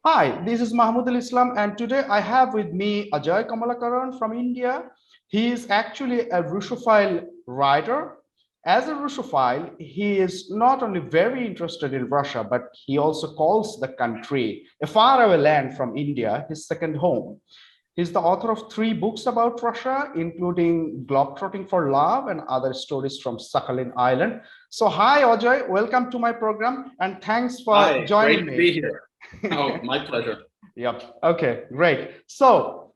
Hi, this is Mahmoud Al Islam, and today I have with me Ajay Kamalakaran from India. He is actually a Russophile writer. As a Russophile, he is not only very interested in Russia, but he also calls the country, a faraway land from India, his second home. He's the author of 3 books about Russia, including Globetrotting for Love and other stories from Sakhalin Island. So, hi, Ajay, welcome to my program, and thanks for Hi, joining great to me. be here. Oh, my pleasure. Yep. Okay, great. So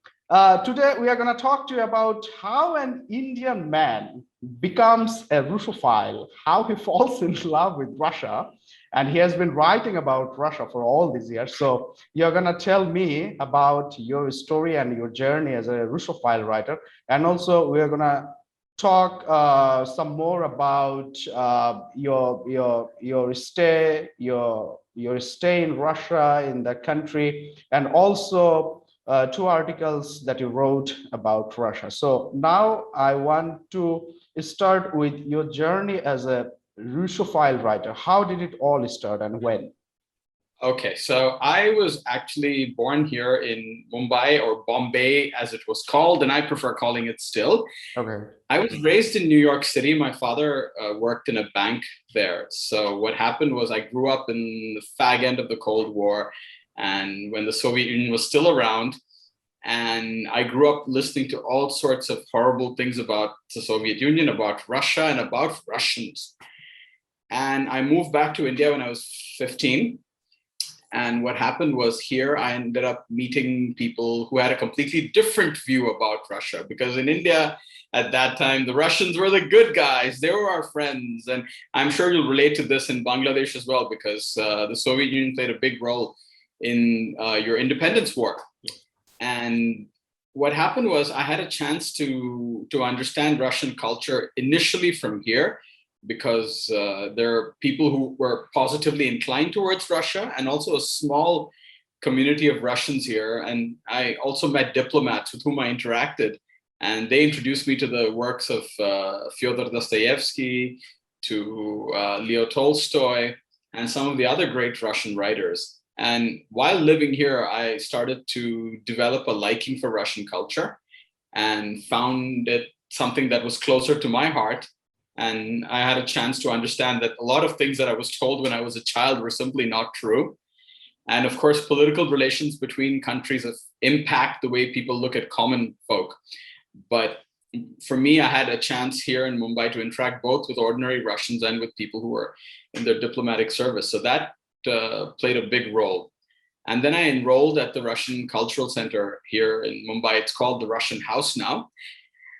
today we are going to talk to you about how an Indian man becomes a Russophile, how he falls in love with Russia. And he has been writing about Russia for all these years. So you're going to tell me about your story and your journey as a Russophile writer. And also we're going to talk some more about your stay in Russia, in the country, and also 2 articles that you wrote about Russia. So now I want to start with your journey as a Russophile writer. How did it all start and when? Okay, so I was actually born here in Mumbai or Bombay, as it was called, and I prefer calling it still. Okay. I was raised in New York City. My father worked in a bank there. So what happened was I grew up in the fag end of the Cold War, and when the Soviet Union was still around, and I grew up listening to all sorts of horrible things about the Soviet Union, about Russia, and about Russians. And I moved back to India when I was 15. And what happened was here, I ended up meeting people who had a completely different view about Russia. Because in India, at that time, the Russians were the good guys. They were our friends. And I'm sure you'll relate to this in Bangladesh as well, because the Soviet Union played a big role in your independence war. And what happened was I had a chance to understand Russian culture initially from here because there are people who were positively inclined towards Russia and also a small community of Russians here. And I also met diplomats with whom I interacted. And they introduced me to the works of Fyodor Dostoevsky, to Leo Tolstoy, and some of the other great Russian writers. And while living here, I started to develop a liking for Russian culture and found it something that was closer to my heart. And I had a chance to understand that a lot of things that I was told when I was a child were simply not true. And of course, political relations between countries impact the way people look at common folk. But for me, I had a chance here in Mumbai to interact both with ordinary Russians and with people who were in their diplomatic service. So that played a big role. And then I enrolled at the Russian Cultural Center here in Mumbai. It's called the Russian House now.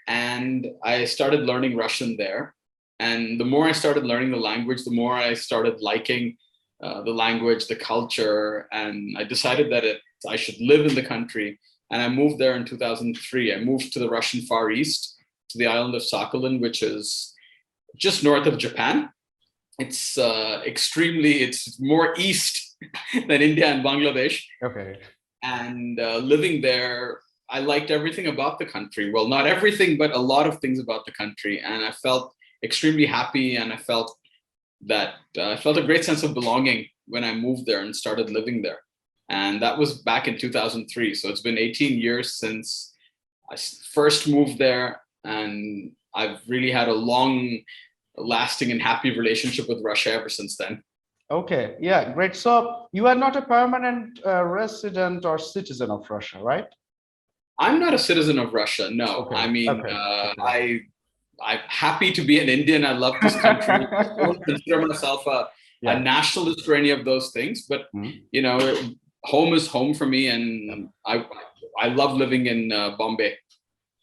And I started learning Russian there. And the more I started learning the language, the more I started liking the language, the culture. And I decided that I should live in the country. And I moved there in 2003. I moved to the Russian Far East, to the island of Sakhalin, which is just north of Japan. It's it's more east than India and Bangladesh. Okay. And living there, I liked everything about the country. Well, not everything, but a lot of things about the country. And I felt extremely happy. And I felt I felt a great sense of belonging when I moved there and started living there. And that was back in 2003. So it's been 18 years since I first moved there. And I've really had a long lasting and happy relationship with Russia ever since then. Okay. Yeah, great. So you are not a permanent resident or citizen of Russia, right? I'm not a citizen of Russia. No, Okay. I mean, Okay. Okay. I'm happy to be an Indian. I love this country. I don't consider myself a Yeah. nationalist or any of those things, but Mhm. you know, home is home for me, Yep. and I love living in Bombay.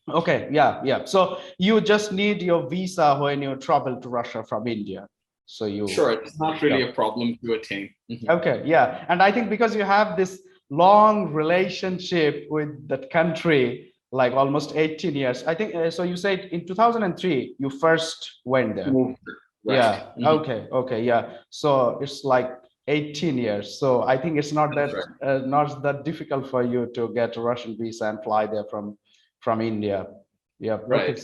Okay. Yeah. Yeah. So you just need your visa when you travel to Russia from India. So you, Sure, it's not really yeah. a problem to attain. Mhm. Okay, yeah. And I think because you have this long relationship with that country, like almost 18 years, I think, so you said in 2003, you first went there. Moved, right. Yeah. Mhm. Okay. Okay. Yeah. So it's like 18 years. So I think it's not That's that right. not that difficult for you to get a Russian visa and fly there from India. Yeah. Okay. Right.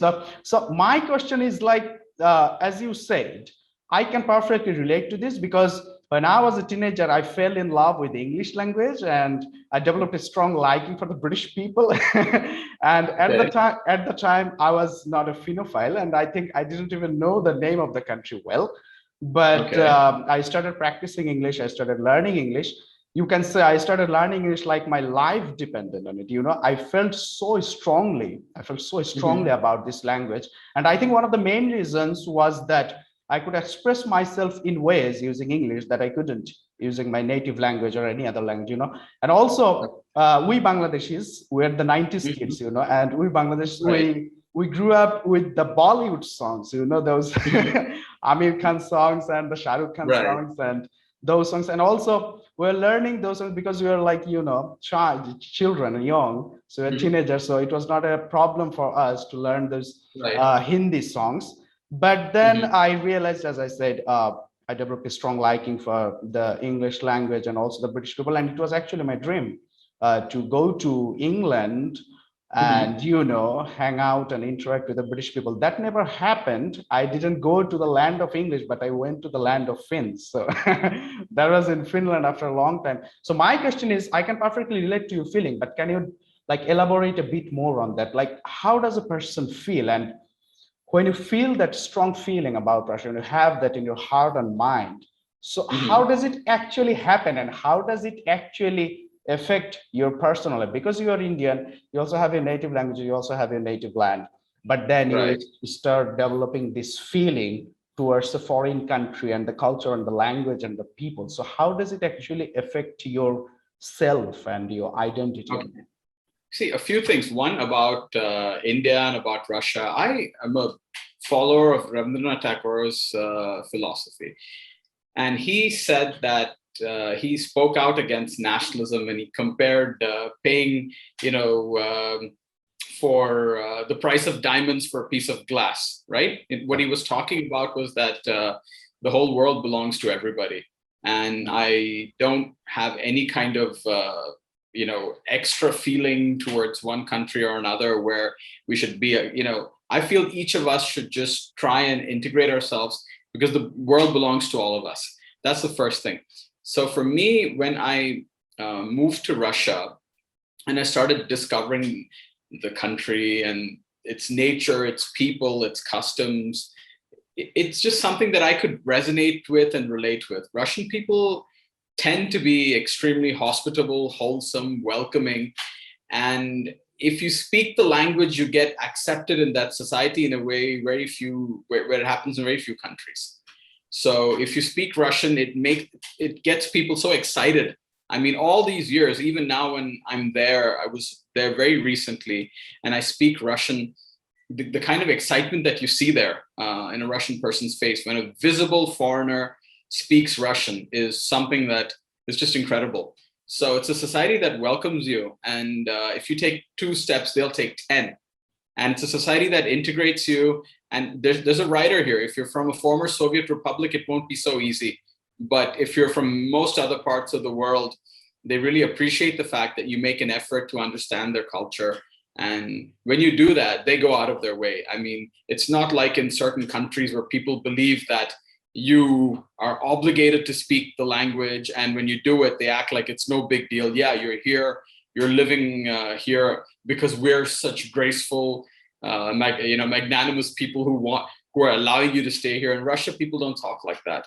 So my question is like, as you said, I can perfectly relate to this because when I was a teenager, I fell in love with the English language, and I developed a strong liking for the British people. And Okay. at the time, I was not a Finnophile, and I think I didn't even know the name of the country well. But Okay. I started practicing English. I started learning English. You can say I started learning English like my life depended on it. You know, I felt so strongly. I felt so strongly Mhm. about this language, and I think one of the main reasons was that I could express myself in ways using English that I couldn't using my native language or any other language, you know. And also, we Bangladeshis, we're the 90s Mhm. kids, you know, and we Bangladeshis, Right. we grew up with the Bollywood songs, you know, those Mhm. Amir Khan songs and the Shah Rukh Khan Right. songs and those songs. And also, we're learning those songs because we were like, you know, children, young, so we're Mhm. teenagers. So it was not a problem for us to learn those Right. Hindi songs. But then Mhm. I realized, as I said, I developed a strong liking for the English language and also the British people. And it was actually my dream to go to England Mhm. and, you know, hang out and interact with the British people. That never happened. I didn't go to the land of English, but I went to the land of Finns. So that was in Finland after a long time. So my question is, I can perfectly relate to your feeling, but can you like elaborate a bit more on that? Like, how does a person feel? And when you feel that strong feeling about Russia, and you have that in your heart and mind, so how Mhm. does it actually happen, and how does it actually affect your personal life? Because you are Indian, you also have your native language, you also have your native land, but then you Right. start developing this feeling towards the foreign country and the culture and the language and the people. So how does it actually affect your self and your identity? Okay. See, a few things. One about India and about Russia. I am a follower of Rabindranath Tagore's philosophy. And he said that he spoke out against nationalism and he compared paying, you know, for the price of diamonds for a piece of glass, right? What he was talking about was that the whole world belongs to everybody. And I don't have any kind of, extra feeling towards one country or another where we should be, I feel each of us should just try and integrate ourselves because the world belongs to all of us. That's the first thing. So for me, when I moved to Russia and I started discovering the country and its nature, its people, its customs, it's just something that I could resonate with and relate with. Russian people tend to be extremely hospitable, wholesome, welcoming. And if you speak the language, you get accepted in that society in a way where it happens in very few countries. So if you speak Russian, it gets people so excited. I mean, all these years, even now when I'm there, I was there very recently, and I speak Russian. The kind of excitement that you see there in a Russian person's face when a visible foreigner speaks Russian is something that is just incredible. So it's a society that welcomes you, and if you take 2 steps, they'll take 10. And it's a society that integrates you. And there's a writer here. If you're from a former Soviet republic, it won't be so easy. But if you're from most other parts of the world, they really appreciate the fact that you make an effort to understand their culture. And when you do that, they go out of their way. I mean, it's not like in certain countries where people believe that you are obligated to speak the language. And when you do it, they act like it's no big deal. Yeah, you're here, you're living here because we're such graceful, magnanimous people who are allowing you to stay here. In Russia, people don't talk like that.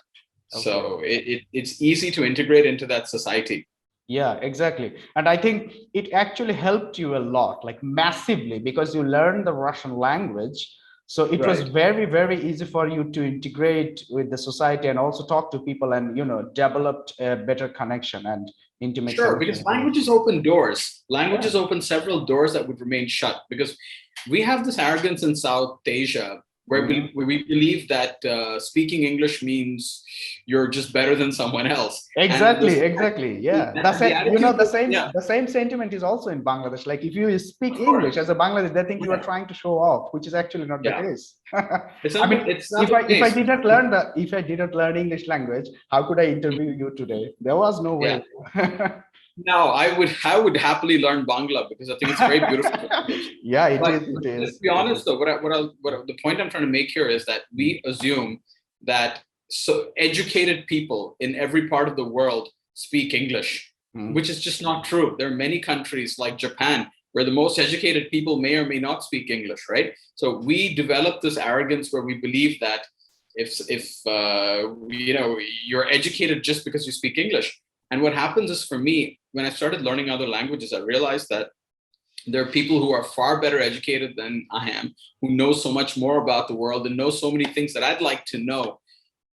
Okay. So it's easy to integrate into that society. Yeah, exactly. And I think it actually helped you a lot, like massively, because you learned the Russian language. So it was Right. very, very easy for you to integrate with the society and also talk to people and, you know, developed a better connection and intimate Sure, connection because with them. languages open doors. Yeah. Languages open several doors that would remain shut. Because we have this arrogance in South Asia where Mhm. we believe that speaking English means you're just better than someone else. And Exactly, exactly. Yeah. That's the it. You know, attitude that, yeah, the same sentiment is also in Bangladesh. Like if you speak of English course. as a Bangladesh, they think you are Yeah. trying to show off, which is actually not the Yeah. case. I mean, It's not the if I case. didn't learn English language, how could I interview you today? There was no Yeah. way. No, I would happily learn Bangla because I think it's a very beautiful language. Yeah, it But is. It let's is. be It honest, is. though. The point I'm trying to make here is that we assume that so educated people in every part of the world speak English, which is just not true. There are many countries like Japan where the most educated people may or may not speak English, right? So we develop this arrogance where we believe that if you're educated just because you speak English. And what happens is, for me, when I started learning other languages, I realized that there are people who are far better educated than I am, who know so much more about the world and know so many things that I'd like to know.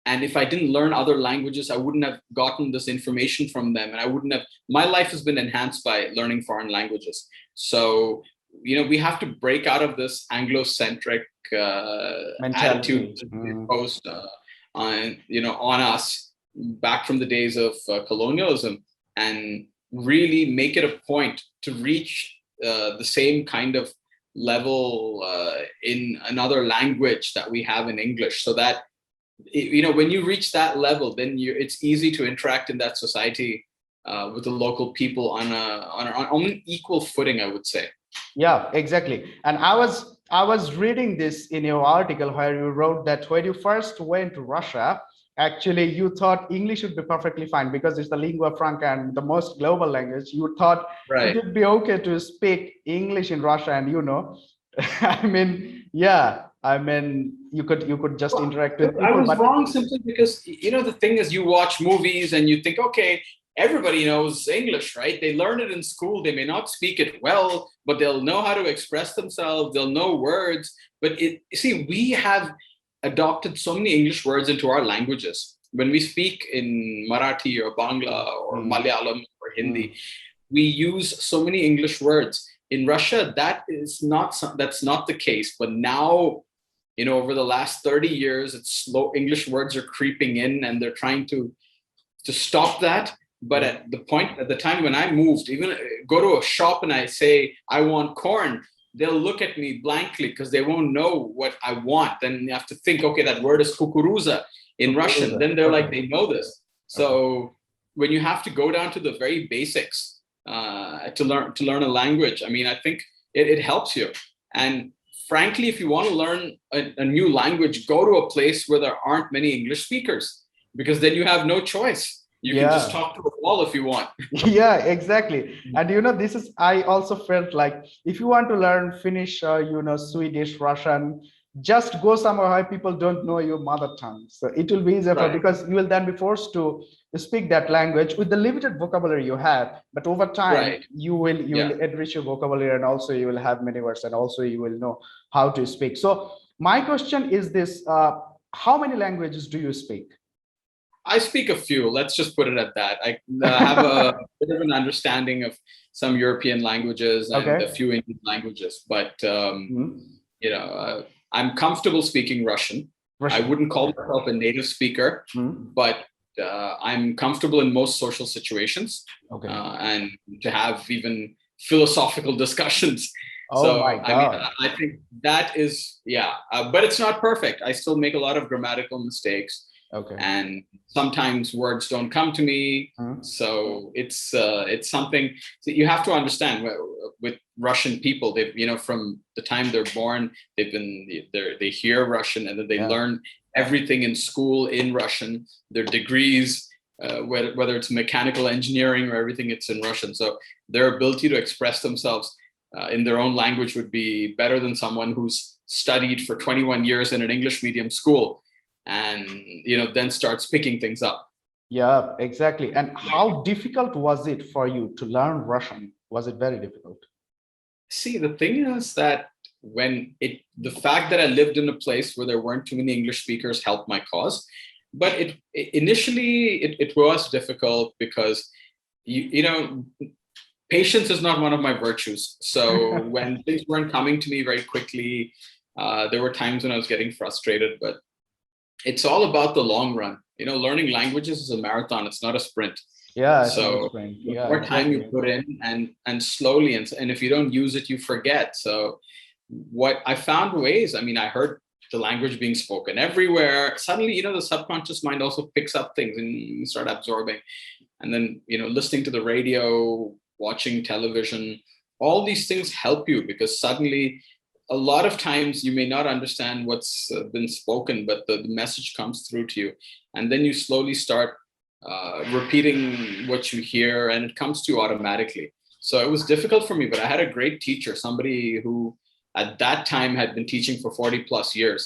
And if I didn't learn other languages, I wouldn't have gotten this information from them. And I wouldn't have, my life has been enhanced by learning foreign languages. So, we have to break out of this Anglo-centric attitude imposed on us back from the days of colonialism, and really make it a point to reach the same kind of level in another language that we have in English, so that when you reach that level, then it's easy to interact in that society with the local people on an equal footing, I would say. Yeah, exactly. And I was reading this in your article where you wrote that when you first went to Russia, actually you thought English would be perfectly fine because it's the lingua franca and the most global language. You thought it would be okay to speak English in Russia, and I mean, yeah, I mean, you could just interact with people. I was wrong simply because the thing is, you watch movies and you think, okay, everybody knows English, right? They learn it in school. They may not speak it well, but they'll know how to express themselves. They'll know words. But we have adopted so many English words into our languages. When we speak in Marathi or Bangla or Malayalam or Hindi, we use so many English words. In Russia, that's not the case. But now, over the last 30 years, it's slow. English words are creeping in, and they're trying to stop that. But at the time when I moved, even go to a shop and I say, I want corn, they'll look at me blankly because they won't know what I want. Then you have to think, okay, that word is kukuruza in Russian. Then they're like, they know this. So when you have to go down to the very basics to learn a language, I mean, I think it helps you. And frankly, if you want to learn a new language, go to a place where there aren't many English speakers, because then you have no choice. You can just talk to a wall if you want. Yeah, exactly. And I also felt like if you want to learn Finnish, Swedish, Russian, just go somewhere where people don't know your mother tongue. So it will be easier because you will then be forced to speak that language with the limited vocabulary you have. But over time, you will enrich your vocabulary, and also you will have many words, and also you will know how to speak. So my question is this: how many languages do you speak? I speak a few. Let's just put it at that. I have a bit of an understanding of some European languages and a few Indian languages, but I'm comfortable speaking Russian. I wouldn't call myself a native speaker, but I'm comfortable in most social situations, and to have even philosophical discussions. My God. I think that is, but it's not perfect. I still make a lot of grammatical mistakes. And sometimes words don't come to me. So it's something that you have to understand with Russian people. They've, from the time they're born, they hear Russian, and then they learn everything in school in Russian, their degrees, whether it's mechanical engineering or everything, it's in Russian. So their ability to express themselves in their own language would be better than someone who's studied for 21 years in an English medium school, and then starts picking things up. Yeah, exactly. And how difficult was it for you to learn Russian? Was it very difficult? See, the thing is that the fact that I lived in a place where there weren't too many English speakers helped my cause. But initially it was difficult because patience is not one of my virtues. So when things weren't coming to me very quickly, there were times when I was getting frustrated. But it's all about the long run. Learning languages is a marathon. It's not a sprint. Yeah. So the more time you put in, and slowly, and if you don't use it, you forget. So what I found ways, I heard the language being spoken everywhere. Suddenly, the subconscious mind also picks up things and you start absorbing. And then, listening to the radio, watching television, all these things help you, because suddenly a lot of times you may not understand what's been spoken, but the message comes through to you. And then you slowly start repeating what you hear, and it comes to you automatically. So it was difficult for me, but I had a great teacher, somebody who at that time had been teaching for 40 plus years.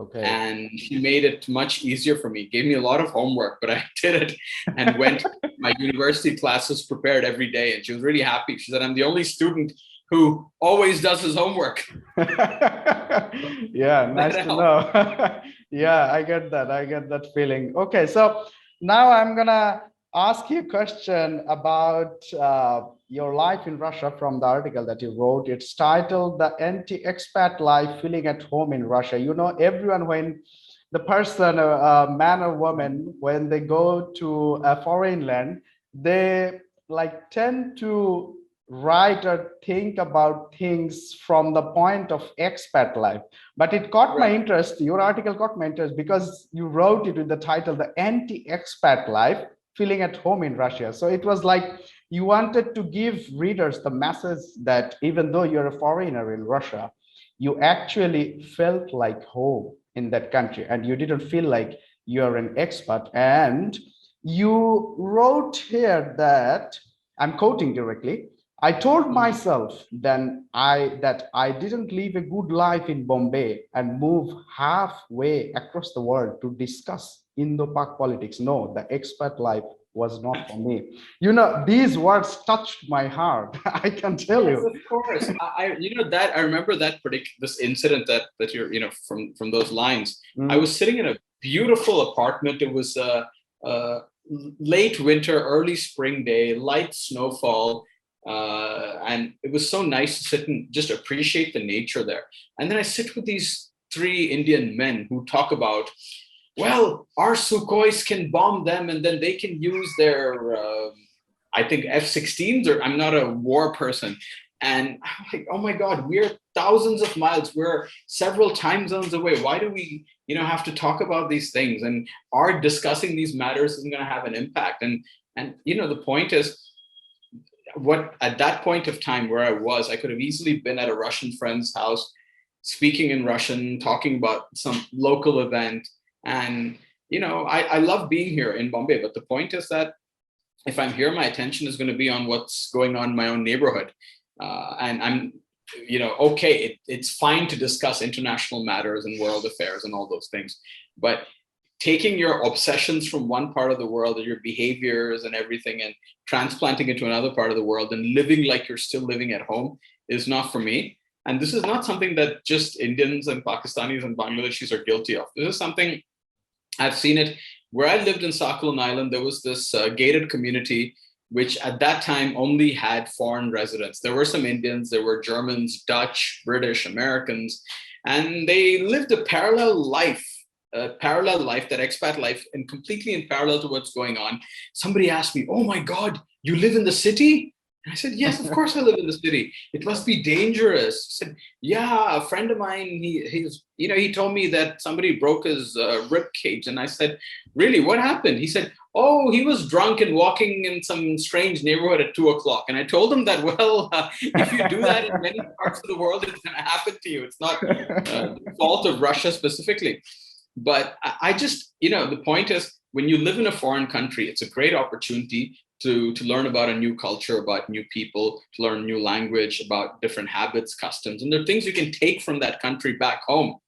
Okay. And he made it much easier for me. Gave me a lot of homework, but I did it and went my university classes prepared every day. And she was really happy. She said, I'm the only student who always does his homework. Yeah, nice to know. Yeah, I get that. I get that feeling. Okay, so now I'm gonna ask you a question about your life in Russia from the article that you wrote. It's titled "The Anti-Expat Life Feeling at Home in Russia." You know, everyone, when the person, a man or woman, when they go to a foreign land, they like tend to write or think about things from the point of expat life. But it caught my interest, your article caught my interest because you wrote it with the title, The Anti-Expat Life, Feeling at Home in Russia. So it was like you wanted to give readers the message that even though you're a foreigner in Russia, you actually felt like home in that country and you didn't feel like you're an expat. And you wrote here that, I'm quoting directly, I told myself then that I didn't live a good life in Bombay and move halfway across the world to discuss Indo-Pak politics. No, the expat life was not for me. You know, these words touched my heart. I can tell Yes, you. of course. I remember this incident that you're, from those lines. I was sitting in a beautiful apartment. It was a late winter, early spring day, light snowfall. And it was so nice to sit and just appreciate the nature there. And then I sit with these three Indian men who talk about, well, our Sukhois can bomb them and then they can use their, I think, F-16s, or I'm not a war person. And I'm like, oh my God, we're thousands of miles. We're several time zones away. Why do we, have to talk about these things? And are discussing these matters isn't going to have an impact. And the point is, what at that point of time where I could have easily been at a Russian friend's house, speaking in Russian, talking about some local event. And, I love being here in Bombay, but the point is that if I'm here, my attention is going to be on what's going on in my own neighborhood. And I'm, okay, it's fine to discuss international matters and world affairs and all those things, but taking your obsessions from one part of the world and your behaviors and everything and transplanting it to another part of the world and living like you're still living at home is not for me. And this is not something that just Indians and Pakistanis and Bangladeshis are guilty of. This is something I've seen it where I lived in Sakhalin Island. There was this gated community, which at that time only had foreign residents. There were some Indians, there were Germans, Dutch, British, Americans, and they lived a parallel life, that expat life, and completely in parallel to what's going on. Somebody asked me, oh my God, you live in the city? And I said, yes, of course I live in the city. It must be dangerous. He said, yeah, a friend of mine, he told me that somebody broke his rib cage. And I said, really, what happened? He said, oh, he was drunk and walking in some strange neighborhood at 2:00. And I told him that, well, if you do that in many parts of the world, it's going to happen to you. It's not the fault of Russia specifically. But I just, the point is, when you live in a foreign country, it's a great opportunity to learn about a new culture, about new people, to learn a new language, about different habits, customs. And there are things you can take from that country back home,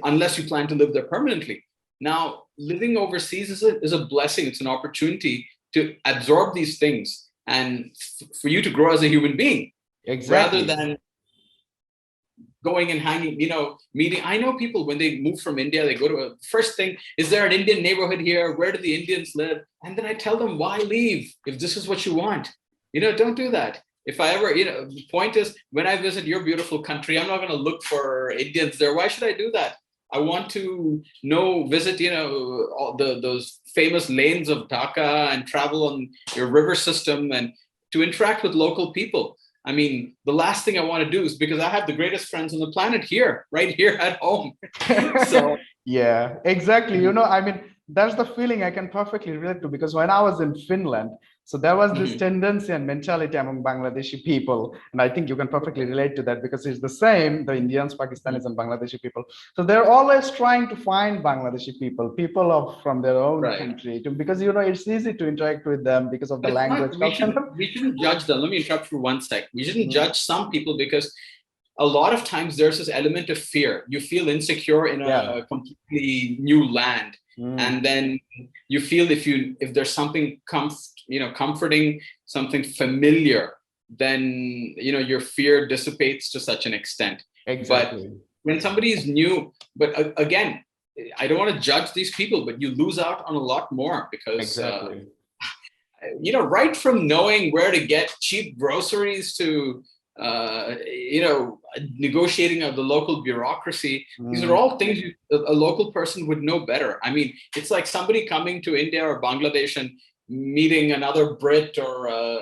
unless you plan to live there permanently. Now, living overseas is a blessing. It's an opportunity to absorb these things and for you to grow as a human being. Exactly. Rather than going and hanging, meeting. I know people, when they move from India, they go to a first thing, is there an Indian neighborhood here? Where do the Indians live? And then I tell them, why leave if this is what you want? Don't do that. If I ever, the point is, when I visit your beautiful country, I'm not going to look for Indians there. Why should I do that? I want to visit, all those famous lanes of Dhaka and travel on your river system and to interact with local people. I mean, the last thing I want to do is, because I have the greatest friends on the planet here, right here at home. So yeah, exactly. I mean, that's the feeling I can perfectly relate to, because when I was in Finland, So there was this Mhm. tendency and mentality among Bangladeshi people, and I think you can perfectly relate to that because it's the same, the Indians, Mhm. Pakistanis, and Bangladeshi people. So they're always trying to find Bangladeshi people, people of from their own Right. country, because it's easy to interact with them because of the But it's language not, culture. we shouldn't judge them. Let me interrupt for one sec. We shouldn't Mm, judge some people because a lot of times there's this element of fear. You feel insecure in yeah. a completely new land. Mm, And then you feel if there's something comforting, something familiar, then your fear dissipates to such an extent. But exactly. when somebody is new, but again, I don't want to judge these people, but you lose out on a lot more because Exactly. right from knowing where to get cheap groceries to negotiating of the local bureaucasy. These are Mm, all things a local person would know better. I mean, it's like somebody coming to India or Bangladesh and meeting another Brit or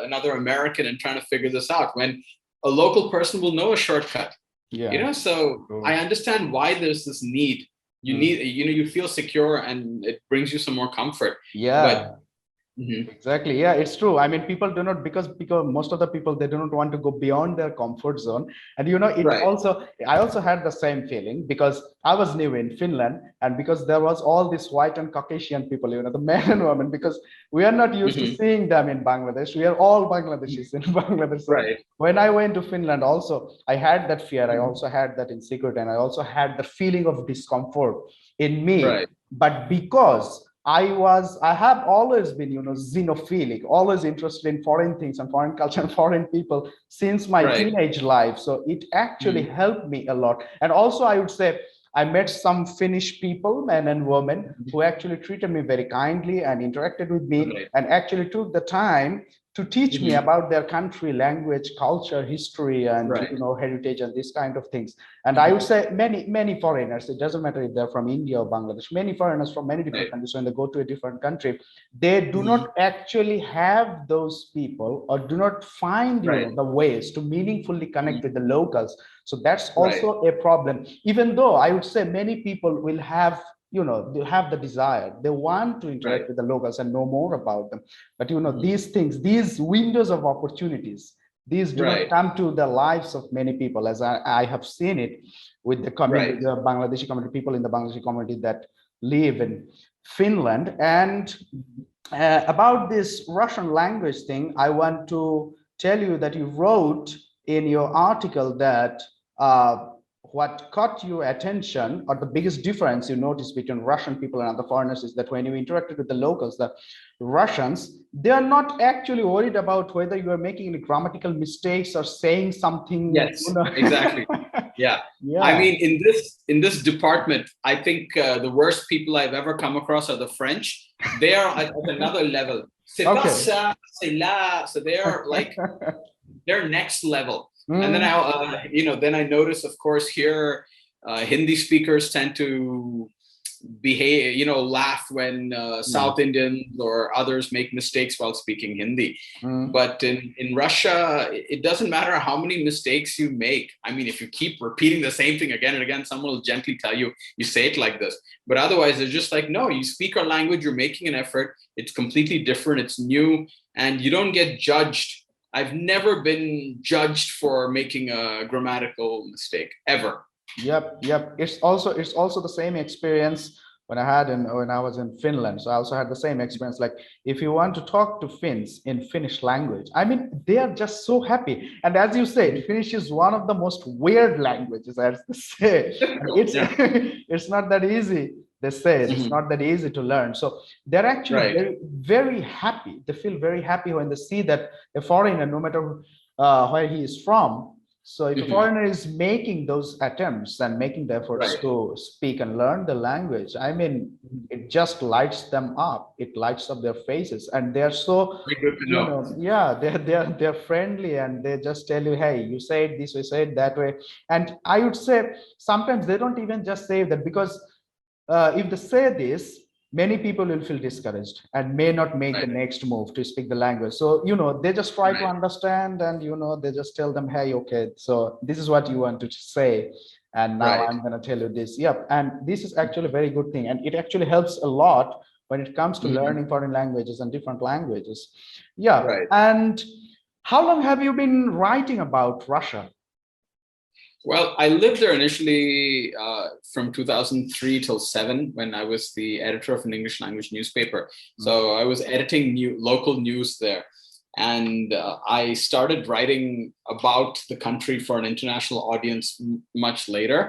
another American and trying to figure this out when a local person will know a shortcut. yeah. So I True. understand why there's this need. Mm, You feel secure and it brings you some more comfort. But yeah. mhm, Exactly. Yeah, it's true. I mean, people do not because most of the people they do not want to go beyond their comfort zone. And it right. also I also had the same feeling because I was new in Finland and because there was all these white and Caucasian people, the men and women, because we are not used to Mhm, seeing them in Bangladesh. We are all Bangladeshis in Bangladesh. So right. when I went to Finland, also I had that fear. I Mhm, also had that insecurity, and I also had the feeling of discomfort in me. right. But because I have always been, xenophilic, always interested in foreign things and foreign culture and foreign people since my Right. teenage life. So it actually Mhm, helped me a lot. And also, I would say I met some Finnish people, men and women, mhm, who actually treated me very kindly and interacted with me right. and actually took the time to teach me Mhm, about their country, language, culture, history, and right. heritage and these kind of things. And I would Mhm, say many foreigners, it doesn't matter if they're from India or Bangladesh, many foreigners from many different right. countries, when they go to a different country, they do Mhm, not actually have those people or do not find, right. the ways to meaningfully connect Mhm, with the locals. So that's right. also a problem. Even though I would say many people will have, they have the desire, they want to interact Right. with the locals and know more about them. But Mhm, these things, these windows of opportunities, these do not right. come to the lives of many people, as I have seen it with the community, Right. the Bangladeshi community, people in the Bangladeshi community that live in Finland. And Mhm, about this Russian language thing, I want to tell you that you wrote in your article that what caught your attention, or the biggest difference you noticed between Russian people and other foreigners, is that when you interacted with the locals, the Russians, they are not actually worried about whether you are making any grammatical mistakes or saying something, yes, exactly. Yeah. I Yeah. mean, in this department, I think the worst people I've ever come across are the French. They are at another level. C'est pas Okay. ça, c'est là. So they are like they're next level. And then Mm, then I notice, of course, here Hindi speakers tend to behave, laugh when mm, South Indians or others make mistakes while speaking Hindi. mm. But in Russia, it doesn't matter how many mistakes you make. I mean, if you keep repeating the same thing again and again, someone will gently tell you, you say it like this. But otherwise, they're just like, no, you speak our language, you're making an effort. It's completely different, it's new, and you don't get judged. I've never been judged for making a grammatical mistake, ever. Yep, yep. It's also the same experience when I was in Finland. So I also had the same experience. Like if you want to talk to Finns in Finnish language, I mean they are just so happy. And as you said, Finnish is one of the most weird languages, as they say. And Difficult, it's yeah. it's not that easy. They say it's Mhm. not that easy to learn. So they're actually Right. very happy. They feel very happy when they see that a foreigner, no matter where he is from. So if a Mhm. foreigner is making those attempts and making the efforts Right. to speak and learn the language, I mean, Mhm. it just lights them up. It lights up their faces, and they're so, Very good to know. yeah, they're friendly, and they just tell you, hey, you say it this way, say it that way. And I would say sometimes they don't even just say that, because if they say this, many people will feel discouraged and may not make the Right. next move to speak the language. So, they just try to Right. understand, and, they just tell them, hey, okay, so this is what you want to say. And now Right. I'm going to tell you this. Yep. And this is actually a very good thing. And it actually helps a lot when it comes to Mhm. learning foreign languages and different languages. Yeah. Right. And how long have you been writing about Russia? Well, I lived there initially from 2003 till 7 when I was the editor of an English language newspaper. So I was editing local news there. And I started writing about the country for an international audience much later.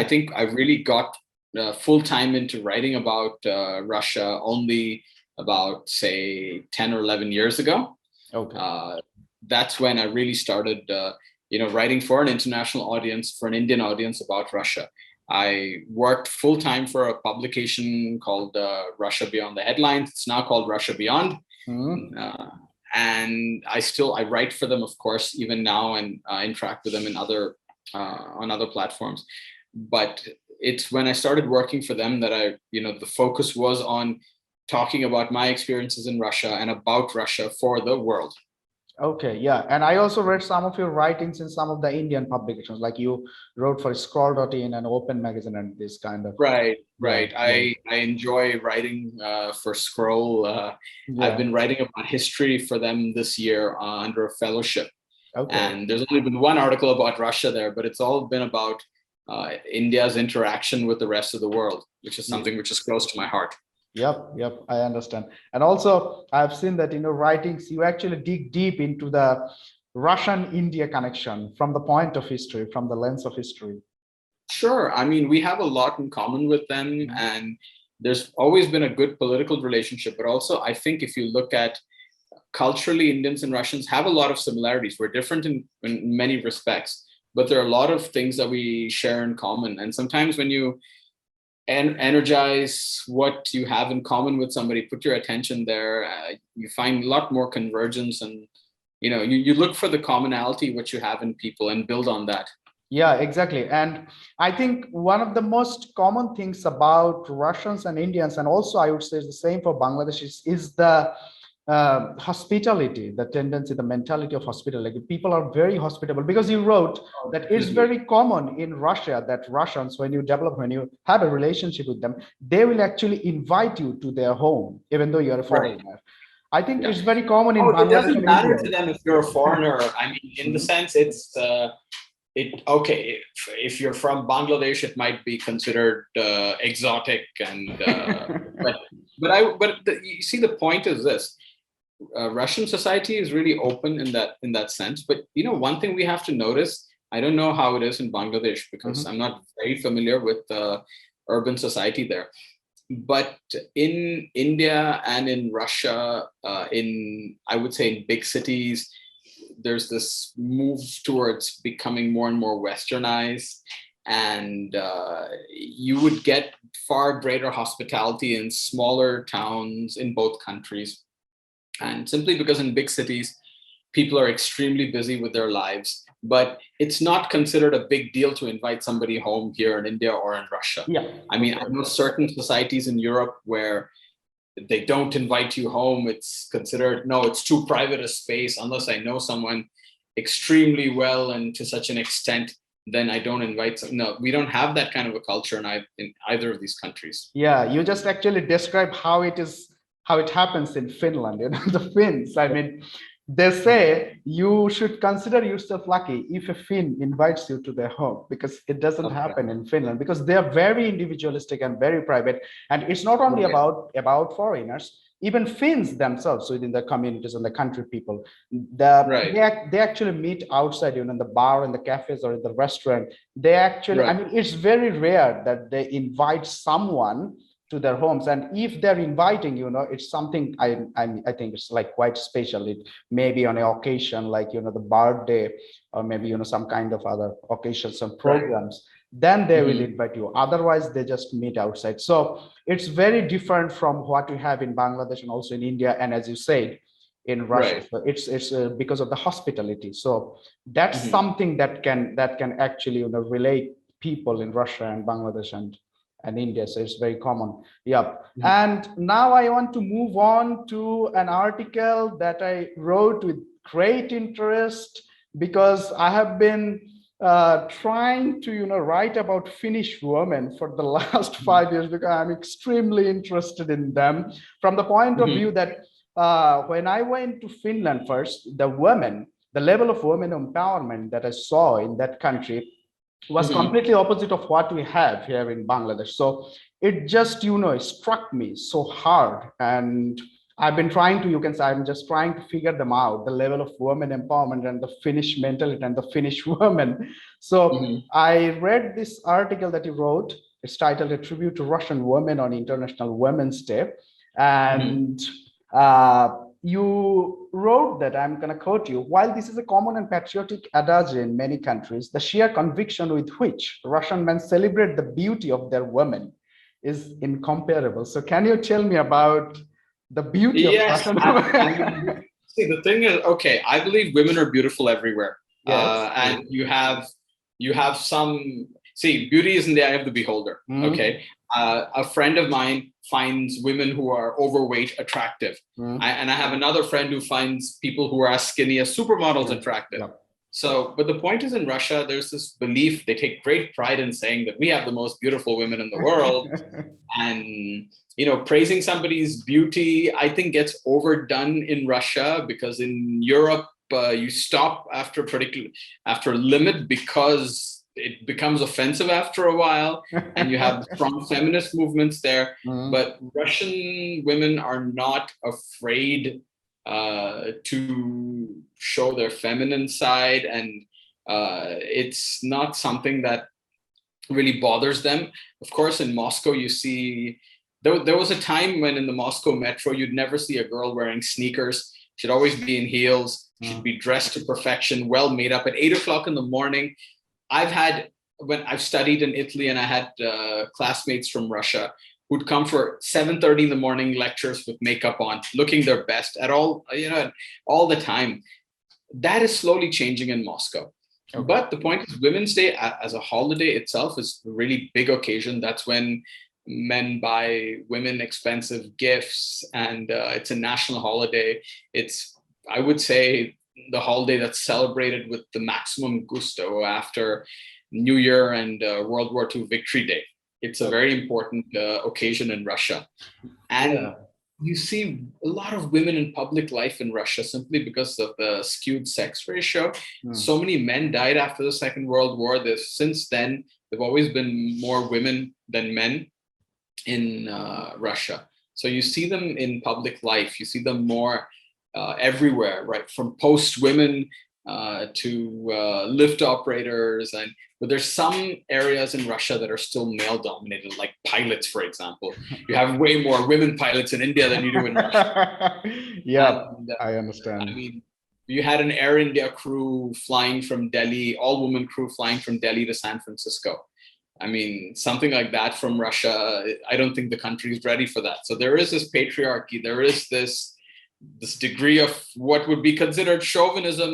I Mm. think I really got full time into writing about Russia only about, say, 10 or 11 years ago. Okay. That's when I really started, writing for an international audience, for an Indian audience about Russia. I worked full time for a publication called Russia Beyond the Headlines. It's now called Russia Beyond. Mm. Uh, and I write for them, of course, even now, and interact with them in other on other platforms. But it's when I started working for them that the focus was on talking about my experiences in Russia and about Russia for the world. Okay, yeah. And I also read some of your writings in some of the Indian publications, like you wrote for Scroll.in and Open Magazine and this kind of. Right, Yeah, right. yeah, I enjoy writing for Scroll. I've yeah. been writing about history for them this year under a fellowship. Okay. And there's only been one article about Russia there, but it's all been about India's interaction with the rest of the world, which is something which is close to my heart. Yep, yep, I understand. And also, I've seen that in your writings, you actually dig deep into the Russian-India connection from the point of history, from the lens of history. Sure. I mean, we have a lot in common with them, and there's always been a good political relationship. But also, I think if you look at culturally, Indians and Russians have a lot of similarities. We're different in many respects, but there are a lot of things that we share in common. And sometimes when you energize what you have in common with somebody, put your attention there, you find a lot more convergence, and you look for the commonality what you have in people and build on that. Yeah, exactly. And I think one of the most common things about Russians and Indians, and also I would say the same for Bangladeshis, is the hospitality, the tendency, the mentality of hospitality. Like people are very hospitable, because you wrote Oh, that it's definitely. very common in Russia that Russians, when you have a relationship with them, they will actually invite you to their home, even though you're a Right. foreigner. I think Yeah. it's very common in Oh, it Bangladesh doesn't and matter India. to them if you're a foreigner. I mean, in the Mhm. sense, it's okay. If you're from Bangladesh, it might be considered exotic, and you see, the point is this: Russian society is really open in that sense. But one thing we have to notice. I don't know how it is in Bangladesh because Mhm. I'm not very familiar with urban society there. But in India and in Russia, I would say in big cities, there's this move towards becoming more and more westernized, and you would get far greater hospitality in smaller towns in both countries. And simply because in big cities, people are extremely busy with their lives, but it's not considered a big deal to invite somebody home here in India or in Russia. Yeah. I mean, I know certain societies in Europe where they don't invite you home. It's considered, no, it's too private a space. Unless I know someone extremely well and to such an extent, then I don't invite some. No, we don't have that kind of a culture in either of these countries. Yeah, you just actually describe how it is, how it happens in Finland. The Finns, I mean, they say you should consider yourself lucky if a Finn invites you to their home, because it doesn't Okay. happen in Finland, because they are very individualistic and very private. And it's not only Right. about foreigners, even Finns themselves within the communities and the country people, Right. they actually meet outside, in the bar, in the cafes, or in the restaurant. They actually, I Right. mean, it's very rare that they invite someone to their homes. And if they're inviting, it's something I think it's like quite special. It may be on an occasion like, the birthday, or maybe, some kind of other occasions and Right. programs. Then they will Mhm. invite you. Otherwise, they just meet outside. So it's very different from what we have in Bangladesh and also in India. And as you said, in Russia. Right. So it's because of the hospitality. So that's Mhm. something that can actually, relate people in Russia and Bangladesh and India. So it's very common. Yep. Mhm. And now I want to move on to an article that I wrote with great interest, because I have been trying to write about Finnish women for the last 5 years because I'm extremely interested in them from the point of view Mhm. that when I went to Finland first, the level of women empowerment that I saw in that country was Mhm. completely opposite of what we have here in Bangladesh. So it just, struck me so hard. And I've been trying to, you can say, I'm just trying to figure them out, the level of women empowerment and the Finnish mentality and the Finnish women. So Mhm. I read this article that you wrote. It's titled A Tribute to Russian Women on International Women's Day. Mhm. And you wrote that, I'm going to quote you, while this is a common and patriotic adage in many countries, the sheer conviction with which Russian men celebrate the beauty of their women is incomparable. So, can you tell me about the beauty of Yes, Russian I women? mean, see, the thing is, okay, I believe women are beautiful everywhere, Yes. and you have some. See, beauty is in the eye of the beholder. Mhm. Okay, a friend of mine finds women who are overweight attractive, Mhm. and I have another friend who finds people who are as skinny as supermodels Yeah. attractive. Yeah. So, but the point is, in Russia, there's this belief they take great pride in saying that we have the most beautiful women in the world, and praising somebody's beauty I think gets overdone in Russia, because in Europe you stop after a limit because it becomes offensive after a while, and you have strong feminist movements there. Mhm. But Russian women are not afraid to show their feminine side, and it's not something that really bothers them. Of course, in Moscow, you see there was a time when in the Moscow metro, you'd never see a girl wearing sneakers. She'd always be in heels. She'd Mhm. be dressed to perfection, well made up at 8 o'clock in the morning. I've had, when I've studied in Italy, and I had classmates from Russia who'd come for 7:30 in the morning lectures with makeup on, looking their best at all the time. That is slowly changing in Moscow. Okay. But the point is, Women's Day as a holiday itself is a really big occasion. That's when men buy women expensive gifts, and it's a national holiday. It's, I would say, the holiday that's celebrated with the maximum gusto after New Year and World War II Victory Day. It's a Okay. very important occasion in Russia. And Yeah. you see a lot of women in public life in Russia simply because of the skewed sex ratio. Mm. So many men died after the Second World War. Since then, there have always been more women than men in Russia. So you see them in public life. You see them more everywhere, right? From post women to lift operators, but there's some areas in Russia that are still male dominated, like pilots, for example. You have way more women pilots in India than you do in Russia. Yeah, And I I understand. mean, you had an Air India crew flying from Delhi, all woman crew flying from Delhi to San Francisco. I mean, something like that from Russia, I don't think the country is ready for that. So there is this patriarchy. There is this degree of what would be considered chauvinism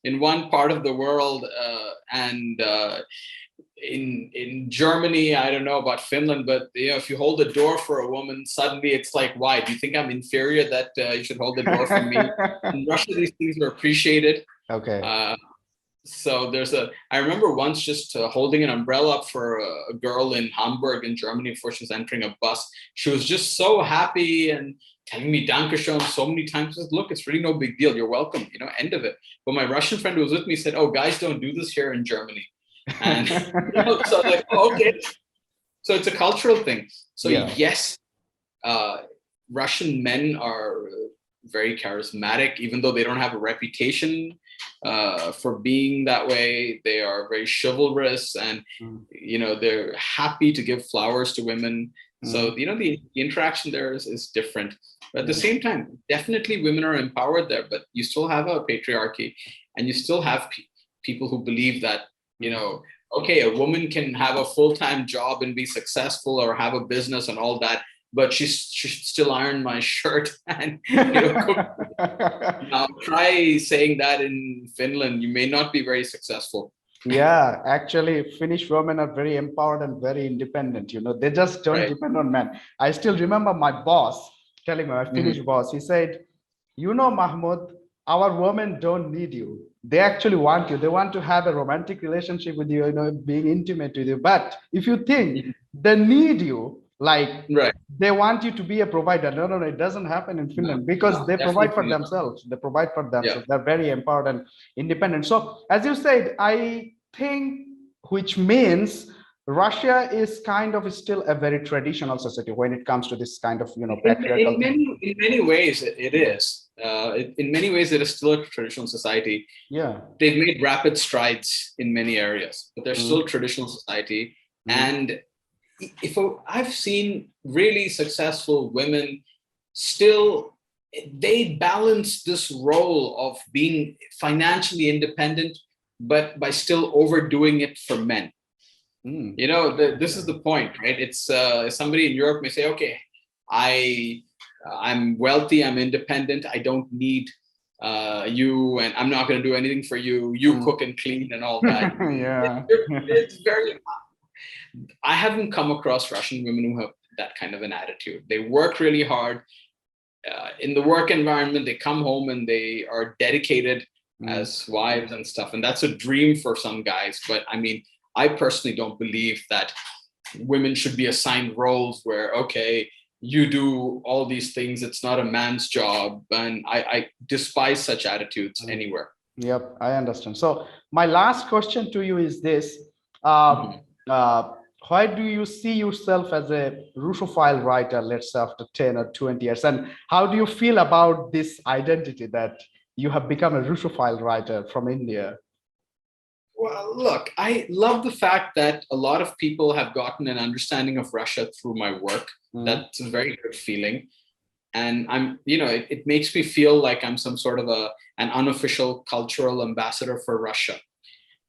in one part of the world, and in Germany, I don't know about Finland, but if you hold the door for a woman, suddenly it's like, why? Do you think I'm inferior that you should hold the door for me? In Russia, these things are appreciated. Okay. Uh, so I remember once just holding an umbrella up for a girl in Hamburg in Germany before she was entering a bus. She was just so happy and telling me Dankeschön so many times. I said, look, it's really no big deal. You're welcome, end of it. But my Russian friend who was with me said, oh, guys don't do this here in Germany. And so I was like, oh, okay. So it's a cultural thing. So Yeah. yes, uh, Russian men are very charismatic, even though they don't have a reputation for being that way. They are very chivalrous, and Mm. they're happy to give flowers to women. So Mm. the interaction there is different. But at the Yeah. same time, definitely women are empowered there, but you still have a patriarchy, and you still have people who believe that you Mm. know okay, a woman can have a full-time job and be successful or have a business and all that, but she should still iron my shirt and cook. Now try saying that in Finland, you may not be very successful. Yeah, actually, Finnish women are very empowered and very independent. They just don't Right. depend on men. I still remember my boss telling me, my Finnish Mhm. boss, he said, Mahmoud, our women don't need you. they actually want you. They want to have a romantic relationship with you, being intimate with you. But if you think they need you, like Right. they want you to be a provider, no, it doesn't happen in Finland, because they provide for Definitely not. themselves. They provide for Yeah. themselves. They're very empowered and independent. So as you said, I think, which means Russia is kind of still a very traditional society when it comes to this kind of patriarchal In thing. many ways, it is. In many ways, it is still a traditional society. Yeah. They've made rapid strides in many areas, but they're still a traditional society. And if I've seen really successful women still, they balance this role of being financially independent, but by still overdoing it for men. This is the point, right? It's somebody in Europe may say, okay, I'm wealthy, I'm independent, I don't need you, and I'm not going to do anything for you. You cook and clean and all that. Yeah. It's very. I haven't come across Russian women who have that kind of an attitude. They work really hard in the work environment. They come home and they are dedicated as wives and stuff, and that's a dream for some guys. But I mean, I personally don't believe that women should be assigned roles where, okay, you do all these things. It's not a man's job. And I despise such attitudes anywhere. Yep, I understand. So my last question to you is this. Why do you see yourself as a Russophile writer, let's say after 10 or 20 years? And how do you feel about this identity that you have become a Russophile writer from India? Well, look, I love the fact that a lot of people have gotten an understanding of Russia through my work. That's a very good feeling. And it makes me feel like I'm some sort of an unofficial cultural ambassador for Russia.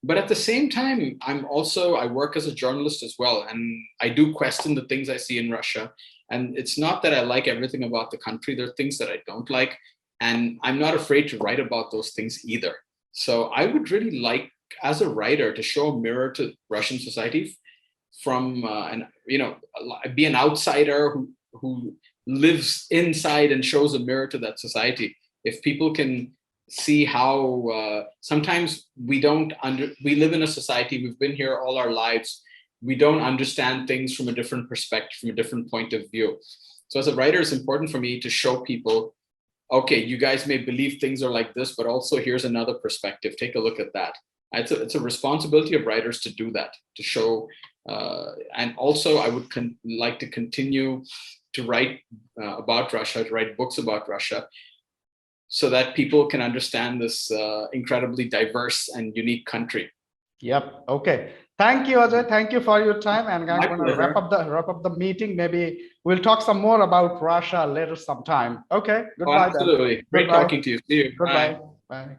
But at the same time, I work as a journalist as well. And I do question the things I see in Russia. And it's not that I like everything about the country. There are things that I don't like. And I'm not afraid to write about those things either. So I would really like, as a writer, to show a mirror to Russian society from, be an outsider who lives inside and shows a mirror to that society. If people can see how sometimes we live in a society, we've been here all our lives, we don't understand things from a different perspective, from a different point of view. So as a writer, it's important for me to show people, okay, you guys may believe things are like this, but also here's another perspective. Take a look at that. It's a responsibility of writers to do that, to show, and also I would like to continue to write about Russia, to write books about Russia, so that people can understand this incredibly diverse and unique country. Yep. Okay. Thank you, Ajay. Thank you for your time. And I'm going to wrap up the meeting. Maybe we'll talk some more about Russia later sometime. Okay. Goodbye. Absolutely. Great talking to you. See you. Goodbye. Bye.